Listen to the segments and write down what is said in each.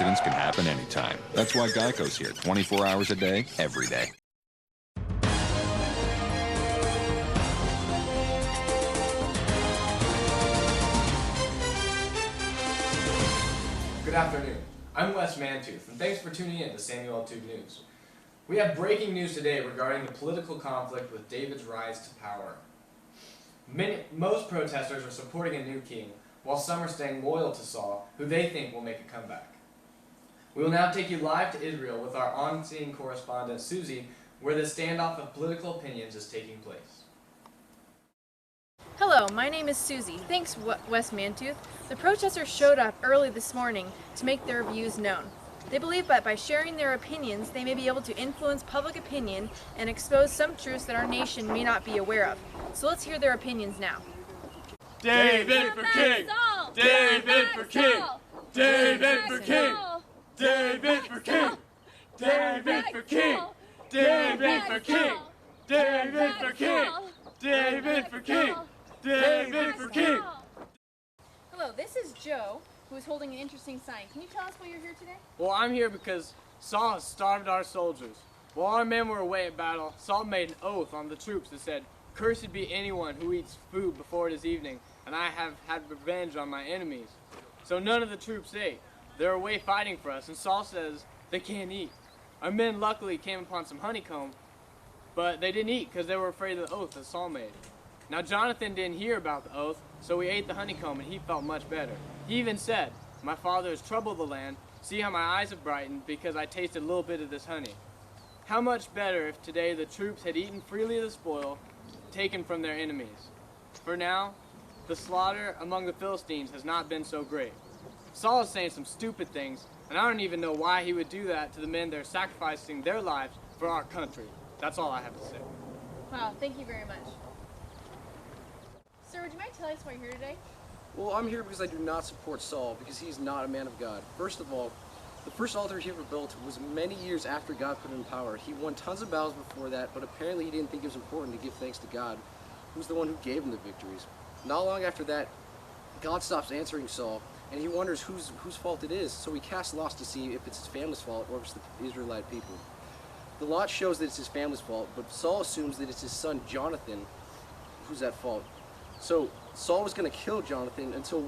accidents can happen anytime. That's why Geico's here 24 hours a day, every day. Good afternoon. I'm Wes Mantooth, and thanks for tuning in to Samuel Tube News. We have breaking news today regarding the political conflict with David's rise to power. Most protesters are supporting a new king, while some are staying loyal to Saul, who they think will make a comeback. We will now take you live to Israel with our on-scene correspondent Susie, where the standoff of political opinions is taking place. Hello, my name is Susie. Thanks, Wes Mantooth. The protesters showed up early this morning to make their views known. They believe that by sharing their opinions, they may be able to influence public opinion and expose some truths that our nation may not be aware of. So let's hear their opinions now. David for king! David for king! David for king! David for king! David for king! David for king! David for king! David for king! David for king! Hello, this is Joe, who is holding an interesting sign. Can you tell us why you're here today? Well, I'm here because Saul has starved our soldiers. While our men were away at battle, Saul made an oath on the troops that said, "Cursed be anyone who eats food before it is evening, and I have had revenge on my enemies." So none of the troops ate. They're away fighting for us, and Saul says they can't eat. Our men luckily came upon some honeycomb, but they didn't eat because they were afraid of the oath that Saul made. Now Jonathan didn't hear about the oath, so he ate the honeycomb and he felt much better. He even said, "My father has troubled the land. See how my eyes have brightened because I tasted a little bit of this honey." How much better if today the troops had eaten freely of the spoil taken from their enemies. For now, the slaughter among the Philistines has not been so great. Saul is saying some stupid things, and I don't even know why he would do that to the men that are sacrificing their lives for our country. That's all I have to say. Wow, thank you very much. Sir, would you mind telling us why you're here today? Well, I'm here because I do not support Saul, because he's not a man of God. First of all, the first altar he ever built was many years after God put him in power. He won tons of battles before that, but apparently he didn't think it was important to give thanks to God, who's the one who gave him the victories. Not long after that, God stops answering Saul, and he wonders whose fault it is, so he casts lots to see if it's his family's fault or if it's the Israelite people. The lot shows that it's his family's fault, but Saul assumes that it's his son Jonathan who's at fault. So Saul was going to kill Jonathan until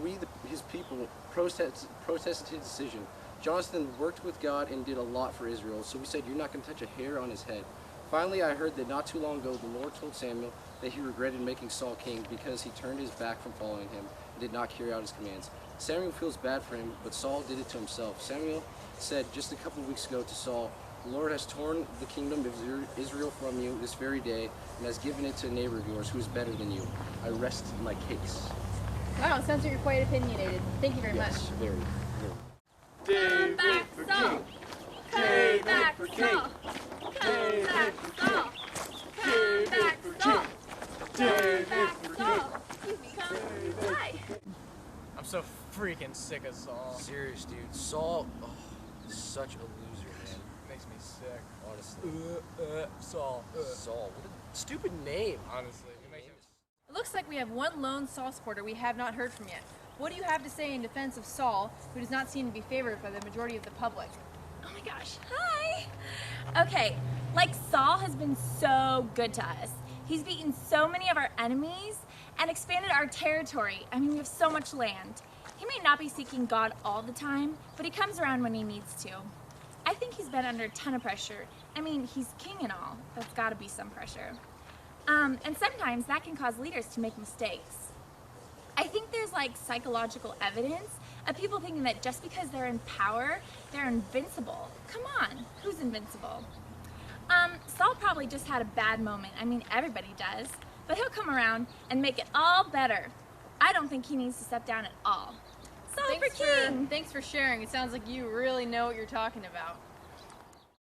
his people, protested his decision. Jonathan worked with God and did a lot for Israel, so he said, "You're not going to touch a hair on his head." Finally, I heard that not too long ago, the Lord told Samuel that he regretted making Saul king because he turned his back from following him and did not carry out his commands. Samuel feels bad for him, but Saul did it to himself. Samuel said just a couple of weeks ago to Saul, "The Lord has torn the kingdom of Israel from you this very day and has given it to a neighbor of yours who is better than you. I rest my case." Wow, it sounds like you're quite opinionated. Thank you very much. Yes, very. David for king! David for king! David for king! David for king! David for king! I'm so freaking sick of Saul. Serious, dude. Saul, is such a loser, man. Makes me sick. Honestly. Saul. Saul, what a stupid name. Honestly, it makes me... It looks like we have one lone Saul supporter we have not heard from yet. What do you have to say in defense of Saul, who does not seem to be favored by the majority of the public? Oh my gosh, hi! Okay, like Saul has been so good to us. He's beaten so many of our enemies and expanded our territory. I mean, we have so much land. He may not be seeking God all the time, but he comes around when he needs to. I think he's been under a ton of pressure. I mean, he's king and all. That's gotta be some pressure. And sometimes that can cause leaders to make mistakes. I think there's like psychological evidence of people thinking that just because they're in power, they're invincible. Come on, who's invincible? Saul probably just had a bad moment. I mean, everybody does. But he'll come around and make it all better. I don't think he needs to step down at all. Saul for king! Thanks for sharing. It sounds like you really know what you're talking about.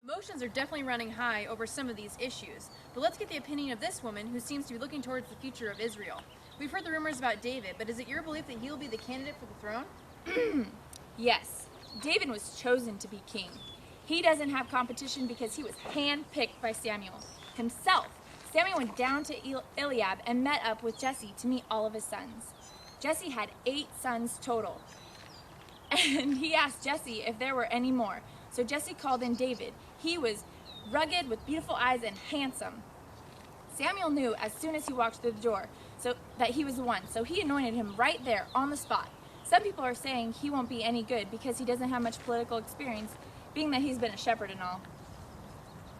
Emotions are definitely running high over some of these issues, but let's get the opinion of this woman who seems to be looking towards the future of Israel. We've heard the rumors about David, but is it your belief that he'll be the candidate for the throne? Yes, David was chosen to be king. He doesn't have competition because he was handpicked by Samuel himself. Samuel went down to Eliab and met up with Jesse to meet all of his sons. Jesse had 8 sons total. and he asked Jesse if there were any more. So Jesse called in David. He was rugged with beautiful eyes and handsome. Samuel knew as soon as he walked through the door that he was the one, so he anointed him right there on the spot. Some people are saying he won't be any good because he doesn't have much political experience, being that he's been a shepherd and all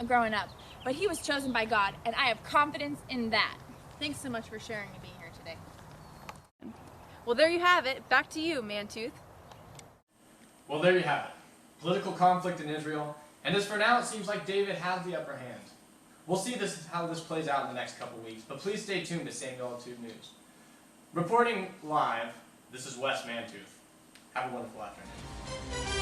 growing up. But he was chosen by God, and I have confidence in that. Thanks so much for sharing and being here today. Well, there you have it. Back to you, Mantooth. Well, there you have it. Political conflict in Israel, and as for now, it seems like David has the upper hand. We'll see how this plays out in the next couple weeks, but please stay tuned to Samuel Tube News. Reporting live, this is Wes Mantooth. Have a wonderful afternoon.